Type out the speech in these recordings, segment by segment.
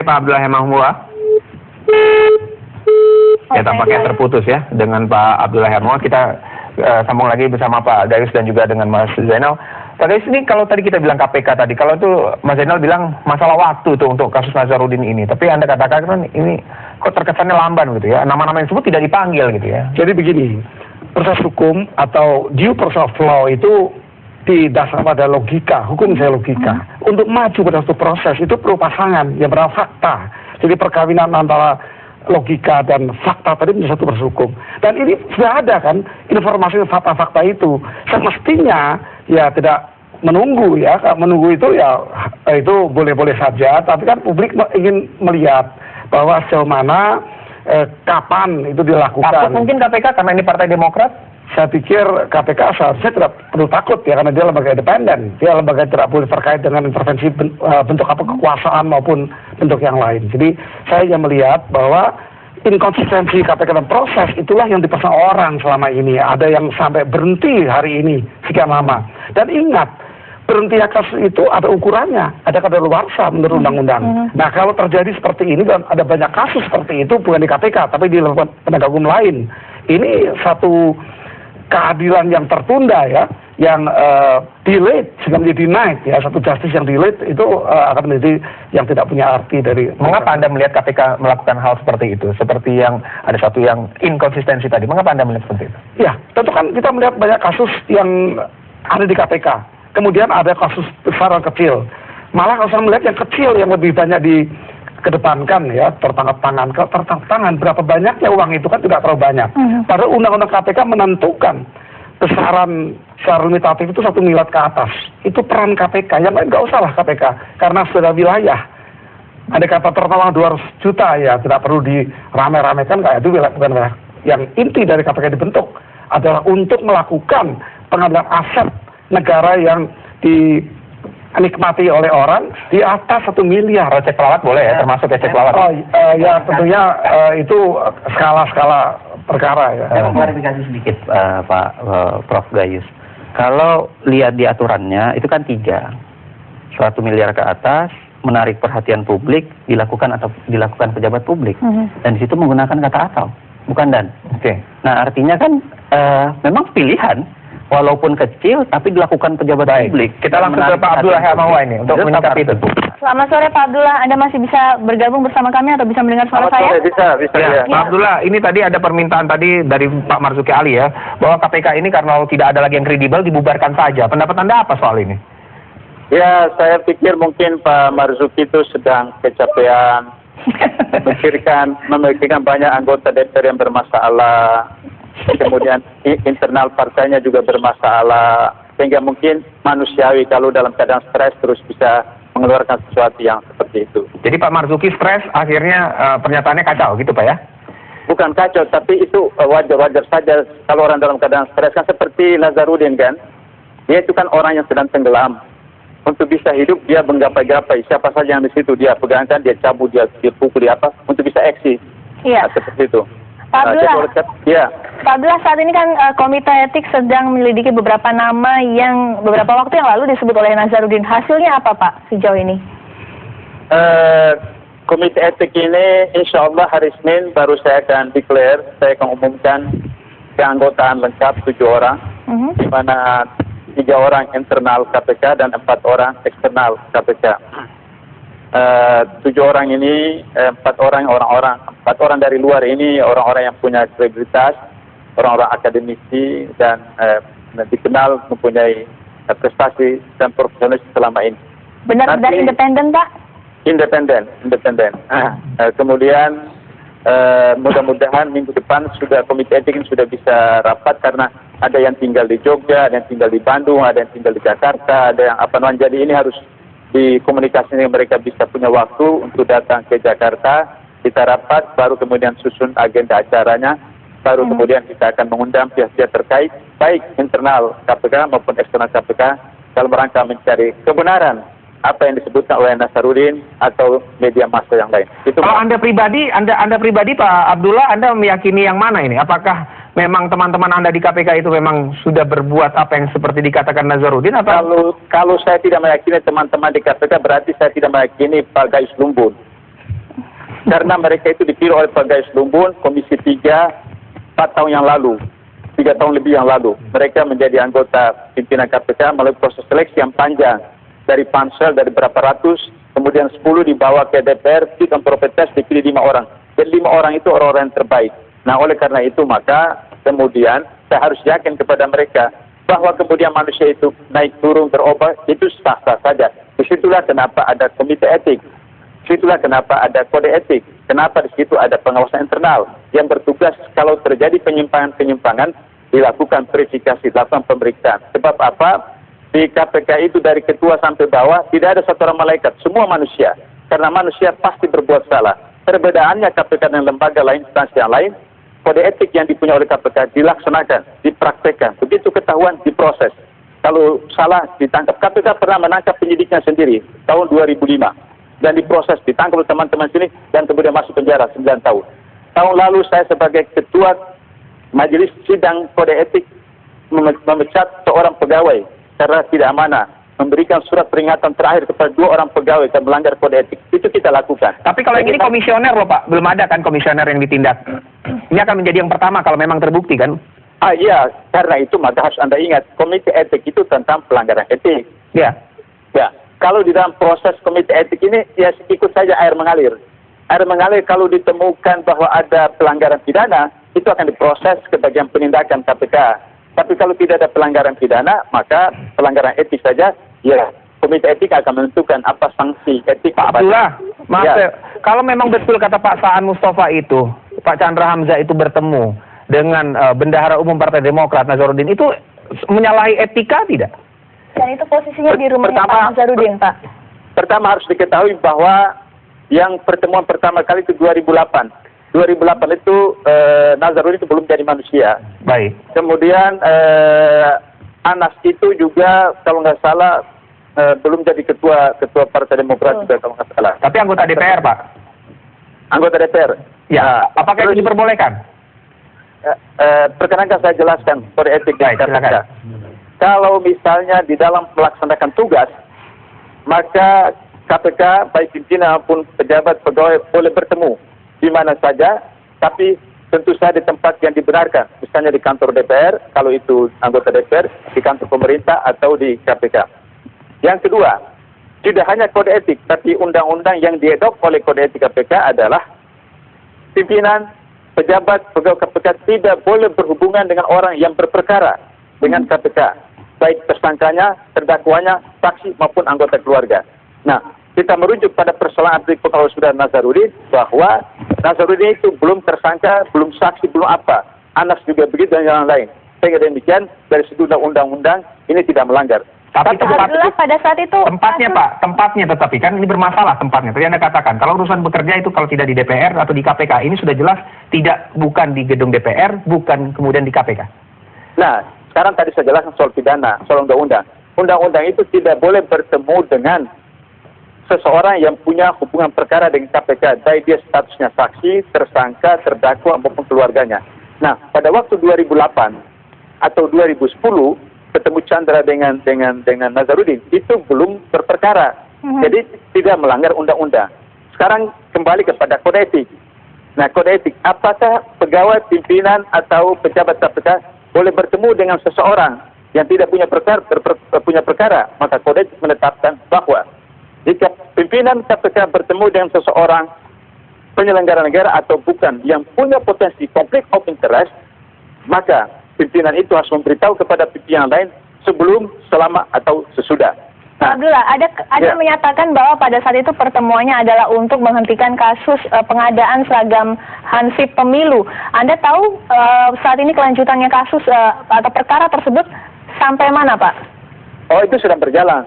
Pak Abdullah Hemahua. Ya, tampaknya terputus ya dengan Pak Abdullah Hemahua. Kita sambung lagi bersama Pak Gayus dan juga dengan Mas Zainal. Pak Gayus, ini kalau tadi kita bilang KPK tadi, kalau itu Mas Zainal bilang masalah waktu tuh untuk kasus Nazarudin ini. Tapi Anda katakan kan ini kok terkesannya lamban gitu ya. Nama-nama yang disebut tidak dipanggil gitu ya. Jadi begini, proses hukum atau due process of law itu didasar pada logika, hukum saya logika. Untuk maju pada suatu proses itu perlu pasangan yang bernama fakta. Jadi perkawinan antara logika dan fakta tadi menjadi satu proses hukum. Dan ini sudah ada kan informasi fakta-fakta itu. Semestinya ya tidak menunggu ya. Menunggu itu ya itu boleh-boleh saja. Tapi kan publik ingin melihat bahwa sejauh mana kapan itu dilakukan. Takut mungkin KPK karena ini Partai Demokrat? Saya pikir KPK seharusnya tidak perlu takut ya, karena dia lembaga independen. Dia lembaga yang tidak boleh terkait dengan intervensi bentuk apa kekuasaan maupun bentuk yang lain. Jadi saya yang melihat bahwa inkonsistensi KPK dalam proses itulah yang dipesan orang selama ini. Ada yang sampai berhenti hari ini sekian lama. Dan ingat, berhenti kasus itu ada ukurannya, ada kadaluarsa menurut undang-undang. Nah, kalau terjadi seperti ini dan ada banyak kasus seperti itu bukan di KPK tapi di penegak hukum lain, ini satu keadilan yang tertunda ya, yang delayed sehingga menjadi denied ya, satu justice yang delayed itu akan menjadi yang tidak punya arti dari. Mengapa Anda melihat KPK melakukan hal seperti itu? Seperti yang ada satu yang inkonsistensi tadi. Mengapa Anda melihat seperti itu? Ya, tentu kan kita melihat banyak kasus yang ada di KPK. Kemudian ada kasus besar dan kecil. Malah kalau saya melihat yang kecil yang lebih banyak dikedepankan ya, tertangkap tangan berapa banyaknya uang itu kan tidak terlalu banyak. Padahal undang-undang KPK menentukan besaran secara limitatif itu 1 miliar ke atas. Itu peran KPK. Yang lain nggak usah lah KPK karena sudah wilayah. Ada kata tertawang 200 juta ya, tidak perlu dirame-ramekan kayak itu bukan wilayah. Yang inti dari KPK dibentuk adalah untuk melakukan pengambilan aset negara yang dinikmati oleh orang di atas 1 miliar. Cek pelawat boleh ya, termasuk cek pelawat. Oh ya, tentunya itu skala-skala perkara ya. Saya mau klarifikasi sedikit Pak Prof Gayus. Kalau lihat di aturannya itu kan 3, 1 miliar ke atas, menarik perhatian publik, dilakukan pejabat publik, dan di situ menggunakan kata atau, bukan dan. Oke. Nah artinya kan memang pilihan. Walaupun kecil, tapi dilakukan pejabat publik. Kita langsung ke Pak Abdullah Hemahua ini untuk menyikapi itu. Selamat sore Pak Abdullah, Anda masih bisa bergabung bersama kami atau bisa mendengar suara saya? Bisa ya. Pak Abdullah, ini tadi ada permintaan tadi dari Pak Marzuki Ali ya, bahwa KPK ini karena tidak ada lagi yang kredibel dibubarkan saja. Pendapat Anda apa soal ini? Ya, saya pikir mungkin Pak Marzuki itu sedang kecapean, memikirkan banyak anggota DPR yang bermasalah. Kemudian internal partainya juga bermasalah, sehingga mungkin manusiawi kalau dalam keadaan stres terus bisa mengeluarkan sesuatu yang seperti itu. Jadi Pak Marzuki stres, akhirnya pernyataannya kacau gitu Pak ya? Bukan kacau, tapi itu wajar-wajar saja kalau orang dalam keadaan stres. Kan seperti Nazarudin kan, dia itu kan orang yang sedang tenggelam. Untuk bisa hidup dia menggapai-gapai, siapa saja yang di situ dia pegangkan, dia cabut, dia pukul, dia apa, untuk bisa eksis. Iya. Nah, seperti itu. Pak Abdullah, ya. Pak Abdullah, saat ini kan Komite Etik sedang menyelidiki beberapa nama yang beberapa waktu yang lalu disebut oleh Nazarudin. Hasilnya apa Pak sejauh ini? Komite Etik ini insya Allah hari Senin baru saya akan declare, saya akan umumkan keanggotaan lengkap 7 orang, di mana 3 orang internal KPK dan 4 orang eksternal KPK. 7 orang ini, 4 orang dari luar ini orang-orang yang punya kredibilitas, orang-orang akademisi dan dikenal mempunyai prestasi dan profesional selama ini. Benar-benar independen Pak? Independen. Kemudian mudah-mudahan minggu depan komite etik ini sudah bisa rapat, karena ada yang tinggal di Jogja, ada yang tinggal di Bandung, ada yang tinggal di Jakarta, ada yang jadi ini harus dikomunikasikan, mereka bisa punya waktu untuk datang ke Jakarta, kita rapat, baru kemudian susun agenda acaranya, baru kemudian kita akan mengundang pihak-pihak terkait, baik internal KPK maupun eksternal KPK, dalam rangka mencari kebenaran apa yang disebutkan oleh Nazarudin atau media massa yang lain. Kalau Anda pribadi Pak Abdullah, Anda meyakini yang mana ini? Apakah memang teman-teman Anda di KPK itu memang sudah berbuat apa yang seperti dikatakan Nazarudin atau? Kalau saya tidak meyakini teman-teman di KPK, berarti saya tidak meyakini Pak Gayus Lumbun. karena mereka itu dipilih oleh Pak Gayus Lumbun, Komisi 3, 4 tahun yang lalu, 3 tahun lebih yang lalu. Mereka menjadi anggota pimpinan KPK melalui proses seleksi yang panjang. Dari pansel, dari berapa ratus, kemudian 10 dibawa ke DPR, fit and proper test, dipilih 5 orang. Dan 5 orang itu orang-orang yang terbaik. Nah, oleh karena itu maka kemudian saya harus yakin kepada mereka bahwa kemudian manusia itu naik turun berubah, itu sah-sah saja. Disitulah kenapa ada komite etik. Disitulah kenapa ada kode etik. Kenapa di situ ada pengawasan internal yang bertugas kalau terjadi penyimpangan-penyimpangan dilakukan verifikasi, dilakukan pemeriksaan. Sebab apa? Di KPK itu dari ketua sampai bawah tidak ada satu orang malaikat, semua manusia. Karena manusia pasti berbuat salah. Perbedaannya KPK dan lembaga lain, instansi yang lain, kode etik yang dipunya oleh KPK dilaksanakan, dipraktekkan. Begitu ketahuan, diproses. Kalau salah, ditangkap. KPK pernah menangkap penyidiknya sendiri tahun 2005. Dan diproses, ditangkap oleh teman-teman sini, dan kemudian masuk penjara 9 tahun. Tahun lalu saya sebagai ketua majelis sidang kode etik memecat seorang pegawai karena tidak amanah, memberikan surat peringatan terakhir kepada 2 orang pegawai yang melanggar kode etik. Itu kita lakukan. Tapi kalau yang ini komisioner loh Pak, belum ada kan komisioner yang ditindak. Ini akan menjadi yang pertama kalau memang terbukti kan? Iya, karena itu maka harus Anda ingat, komite etik itu tentang pelanggaran etik. Ya. Ya, kalau di dalam proses komite etik ini, ya ikut saja air mengalir. Air mengalir kalau ditemukan bahwa ada pelanggaran pidana, itu akan diproses ke bagian penindakan KPK. Tapi kalau tidak ada pelanggaran pidana, maka pelanggaran etik saja, ya komite etik akan menentukan apa sanksi etik. Pak Abdullah, kalau memang betul kata Pak Saan Mustafa itu, Pak Chandra Hamzah itu bertemu dengan Bendahara Umum Partai Demokrat Nazarudin, itu menyalahi etika tidak? Dan itu posisinya di rumahnya Pak Nazarudin, Pak. Pertama harus diketahui bahwa yang pertemuan pertama kali itu 2008. 2008 itu Nazarudin itu belum jadi manusia. Baik. Kemudian Anas itu juga kalau nggak salah belum jadi ketua Partai Demokrat juga kalau nggak salah. Tapi anggota DPR Pak. Anggota DPR. Ya. Apakah itu diperbolehkan? Perkenankan saya jelaskan kode etik dan KPK. Kalau misalnya di dalam melaksanakan tugas, maka KPK baik pimpinan maupun pejabat pegawai boleh bertemu di mana saja, tapi tentu saja di tempat yang dibenarkan, misalnya di kantor DPR, kalau itu anggota DPR, di kantor pemerintah atau di KPK. Yang kedua, tidak hanya kode etik, tapi undang-undang yang diedok oleh kode etik KPK adalah pimpinan, pejabat, pegawai KPK tidak boleh berhubungan dengan orang yang berperkara dengan KPK, baik tersangkanya, terdakwanya, saksi maupun anggota keluarga. Nah, kita merujuk pada persoalan artikel kalau sudah Nazarudin bahwa Nazarudin itu belum tersangka, belum saksi, belum apa. Anas juga begitu dan yang lain. Sehingga demikian dari segi undang-undang ini tidak melanggar. Tapi pada saat itu tempatnya Pak, tempatnya tetapi kan ini bermasalah tempatnya. Tadi Anda katakan kalau urusan bekerja itu kalau tidak di DPR atau di KPK, ini sudah jelas bukan di gedung DPR, bukan kemudian di KPK. Nah, sekarang tadi saya jelaskan soal pidana, soal undang-undang. Undang-undang itu tidak boleh bertemu dengan seseorang yang punya hubungan perkara dengan KPK, baik dia statusnya saksi, tersangka, terdakwa maupun keluarganya. Nah, pada waktu 2008 atau 2010 ketemu Chandra dengan Nazarudin itu belum berperkara, jadi tidak melanggar undang-undang. Sekarang kembali kepada kode etik. Nah, kode etik, apakah pegawai, pimpinan atau pejabat KPK boleh bertemu dengan seseorang yang tidak punya perkara, maka kode etik menetapkan bahwa jika pimpinan KPK bertemu dengan seseorang penyelenggara negara atau bukan yang punya potensi konflik of interest, maka pimpinan itu harus memberitahu kepada pimpinan lain sebelum, selama, atau sesudah. Nah, Abdullah, ada menyatakan bahwa pada saat itu pertemuannya adalah untuk menghentikan kasus pengadaan seragam Hansip pemilu. Anda tahu saat ini kelanjutannya kasus atau perkara tersebut sampai mana, Pak? Oh, itu sudah berjalan.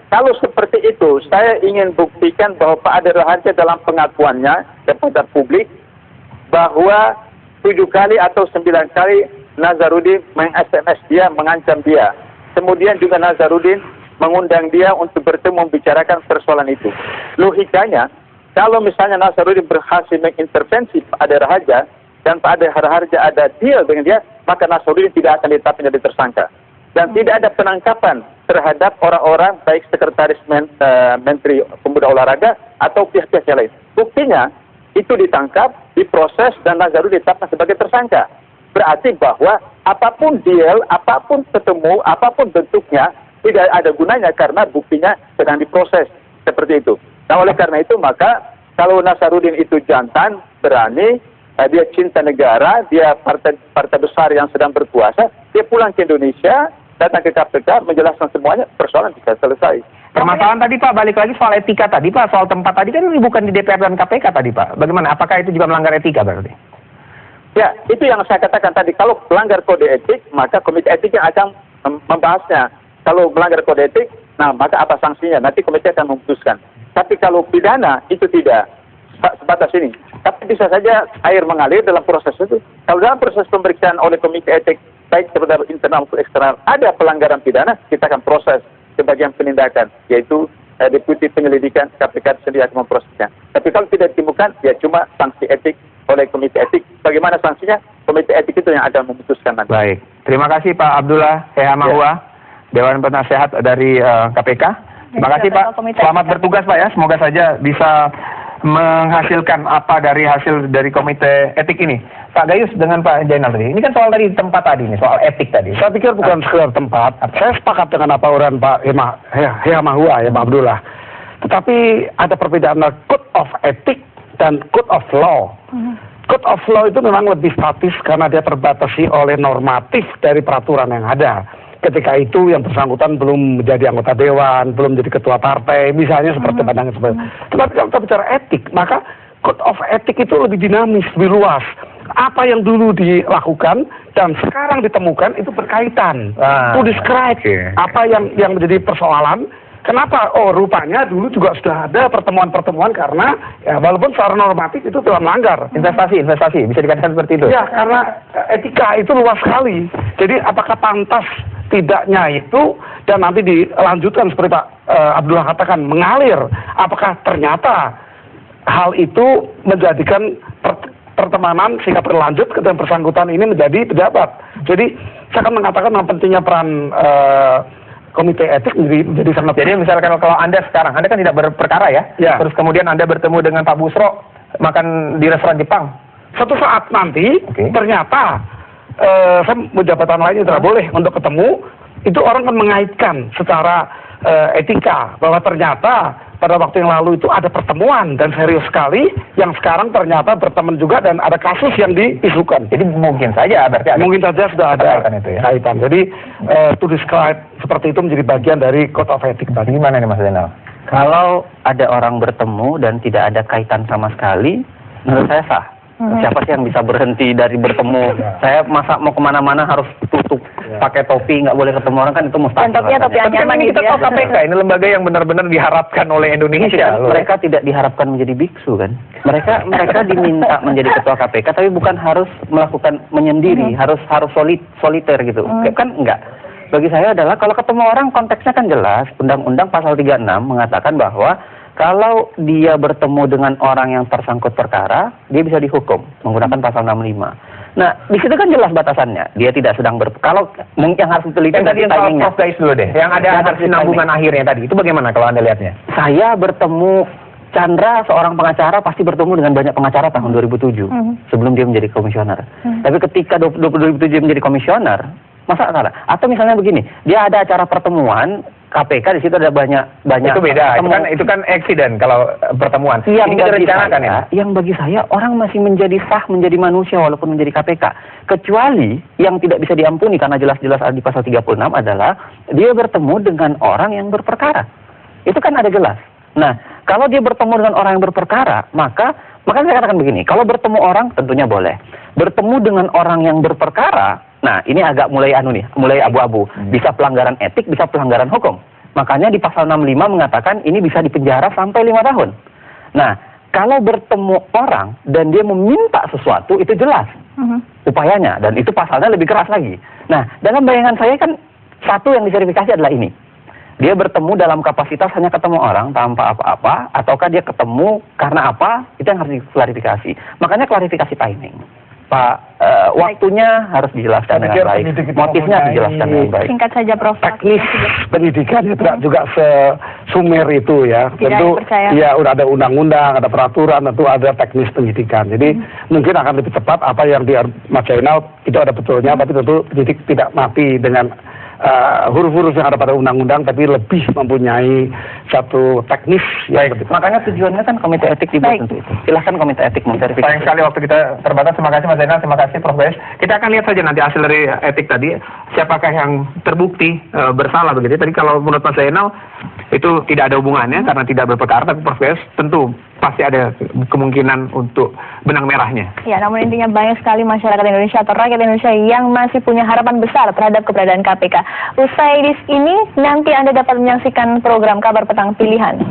Kalau seperti itu, saya ingin buktikan bahwa Pak Ade Raharja dalam pengakuannya kepada publik bahwa 7 kali atau 9 kali Nazarudin meng-SMS dia, mengancam dia. Kemudian juga Nazarudin mengundang dia untuk bertemu membicarakan persoalan itu. Logikanya, kalau misalnya Nazarudin berhasil mengintervensi Pak Ade Raharja dan Pak Ade Raharja ada deal dengan dia, maka Nazarudin tidak akan ditetapkan jadi tersangka. Dan tidak ada penangkapan terhadap orang-orang baik sekretaris Menteri Pemuda Olahraga atau pihak-pihak yang lain. Buktinya, itu ditangkap, diproses, dan Nazarudin ditetapkan sebagai tersangka. Berarti bahwa apapun deal, apapun ketemu, apapun bentuknya, tidak ada gunanya karena buktinya sedang diproses. Seperti itu. Nah, oleh karena itu, maka kalau Nazarudin itu jantan, berani, dia cinta negara, dia partai besar yang sedang berkuasa, dia pulang ke Indonesia, datang ke KPK, menjelaskan semuanya, persoalan bisa selesai. Permasalahan tadi Pak, balik lagi soal etika tadi Pak, soal tempat tadi kan ini bukan di DPR dan KPK tadi Pak. Bagaimana? Apakah itu juga melanggar etika berarti? Ya, itu yang saya katakan tadi. Kalau melanggar kode etik, maka komite etik yang akan membahasnya. Kalau melanggar kode etik, nah maka apa sanksinya? Nanti komite akan memutuskan. Tapi kalau pidana, itu tidak sebatas ini. Tapi bisa saja air mengalir dalam proses itu. Kalau dalam proses pemeriksaan oleh komite etik, baik terhadap internal maupun eksternal, ada pelanggaran pidana, kita akan proses sebagian penindakan, yaitu Deputi Penyelidikan KPK sendiri akan memprosesnya. Tapi kalau tidak ditemukan, ya cuma sanksi etik oleh komite etik. Bagaimana sanksinya? Komite etik itu yang akan memutuskan nanti. Baik, terima kasih Pak Abdullah Heha Mahua, Dewan Penasehat dari KPK. Terima kasih Pak, selamat bertugas Pak ya, semoga saja bisa menghasilkan apa dari hasil dari komite etik ini. Pak Gayus dengan Pak Jainal tadi, ini kan soal tadi tempat tadi nih, soal etik tadi. Saya pikir bukan sekedar tempat. Saya sepakat dengan apa uran Pak Heha Mahua ya Pak Abdullah. Tetapi ada perbedaan code of ethic dan code of law. Code of law itu memang lebih statis karena dia terbatasi oleh normatif dari peraturan yang ada. Ketika itu yang bersangkutan belum menjadi anggota dewan, belum menjadi ketua partai, misalnya seperti pandangan seperti itu. Tetapi kalau kita bicara etik, maka code of ethic itu lebih dinamis, lebih luas. Apa yang dulu dilakukan dan sekarang ditemukan itu berkaitan. To describe apa yang menjadi persoalan. Kenapa? Oh, rupanya dulu juga sudah ada pertemuan-pertemuan karena ya walaupun secara normatif itu telah melanggar. Investasi, bisa dikatakan seperti itu. Ya, karena etika itu luas sekali. Jadi apakah pantas tidaknya itu dan nanti dilanjutkan seperti Pak Abdullah katakan mengalir. Apakah ternyata hal itu menjadikan pertemanan sehingga berlanjut dan bersangkutan ini menjadi pejabat. Jadi saya akan mengatakan pentingnya peran komite etik menjadi sangat. Jadi misalkan kalau Anda sekarang, Anda kan tidak berperkara ya? Terus kemudian Anda bertemu dengan Pak Busro makan di restoran Jepang. Suatu saat nanti ternyata jabatan lainnya tidak boleh untuk ketemu, itu orang kan mengaitkan secara etika bahwa ternyata pada waktu yang lalu itu ada pertemuan dan serius sekali yang sekarang ternyata berteman juga dan ada kasus yang diisukan. Jadi mungkin saja berarti ada, mungkin saja sudah ada itu ya? kaitan. Jadi to describe seperti itu menjadi bagian dari code of ethic tadi. Gimana nih Mas Zainal? Kalau ada orang bertemu dan tidak ada kaitan sama sekali, menurut saya sah. Siapa sih yang bisa berhenti dari bertemu? Saya masa mau kemana-mana harus tutup, pakai topi, nggak boleh ketemu orang kan itu mustahil. Dan topinya topi Tapi kan ini kita tahu KPK, ini lembaga yang benar-benar diharapkan oleh Indonesia. Mereka tidak diharapkan menjadi biksu kan? Mereka diminta menjadi ketua KPK, tapi bukan harus melakukan menyendiri, harus soliter gitu. Kan enggak. Bagi saya adalah kalau ketemu orang konteksnya kan jelas. Undang-Undang pasal 36 mengatakan bahwa kalau dia bertemu dengan orang yang tersangkut perkara, dia bisa dihukum menggunakan pasal 65. Nah, di situ kan jelas batasannya. Dia tidak sedang kalau yang harus diteliti tadi yang soal Prof Gayus dulu deh. Yang ada kesinambungan akhirnya tadi. Itu bagaimana kalau Anda lihatnya? Saya bertemu Chandra, seorang pengacara, pasti bertemu dengan banyak pengacara tahun 2007 sebelum dia menjadi komisioner. Tapi ketika 2007 menjadi komisioner, masa salah? Atau misalnya begini, dia ada acara pertemuan KPK, di situ ada banyak itu beda, itu kan accident kalau pertemuan. Yang bagi saya orang masih menjadi sah menjadi manusia walaupun menjadi KPK. Kecuali yang tidak bisa diampuni karena jelas-jelas ada di pasal 36 adalah dia bertemu dengan orang yang berperkara. Itu kan ada jelas. Nah, kalau dia bertemu dengan orang yang berperkara, maka saya katakan begini, kalau bertemu orang tentunya boleh. Bertemu dengan orang yang berperkara, nah ini agak mulai mulai abu-abu. Bisa pelanggaran etik, bisa pelanggaran hukum. Makanya di pasal 65 mengatakan ini bisa dipenjara sampai 5 tahun. Nah, kalau bertemu orang dan dia meminta sesuatu, itu jelas upayanya. Dan itu pasalnya lebih keras lagi. Nah, dalam bayangan saya kan satu yang diverifikasi adalah ini. Dia bertemu dalam kapasitas hanya ketemu orang tanpa apa-apa, ataukah dia ketemu karena apa, itu yang harus diklarifikasi. Makanya klarifikasi timing. Pak, waktunya harus dijelaskan Saya dengan pikir baik, penyidik kita motifnya mempunyai dijelaskan dengan baik. Singkat saja Prof. teknis penyidikan itu tidak juga sesumer itu ya. Tidak Tentu dipercaya. ya udah ada undang-undang, ada peraturan, tentu ada teknis penyidikan. Jadi mungkin akan lebih cepat apa yang di Mas Zainal itu ada betulnya, tapi tentu penyidik tidak mati dengan huruf-huruf yang ada pada undang-undang, tapi lebih mempunyai satu teknis yang lebih. Makanya tujuannya kan komite etik dibuat untuk itu. Silahkan komite etik Sayang memverifikasi. sekali waktu kita terbatas. Terima kasih Mas Zainal, terima kasih Prof. Gayus. Kita akan lihat saja nanti hasil dari etik tadi, siapakah yang terbukti bersalah begitu. Tadi kalau menurut Mas Zainal itu tidak ada hubungannya karena tidak berperkara, tapi Prof. Gayus tentu pasti ada kemungkinan untuk benang merahnya. Ya, namun intinya banyak sekali masyarakat Indonesia atau rakyat Indonesia yang masih punya harapan besar terhadap keberadaan KPK. Usai di ini, nanti Anda dapat menyaksikan program Kabar Petang Pilihan.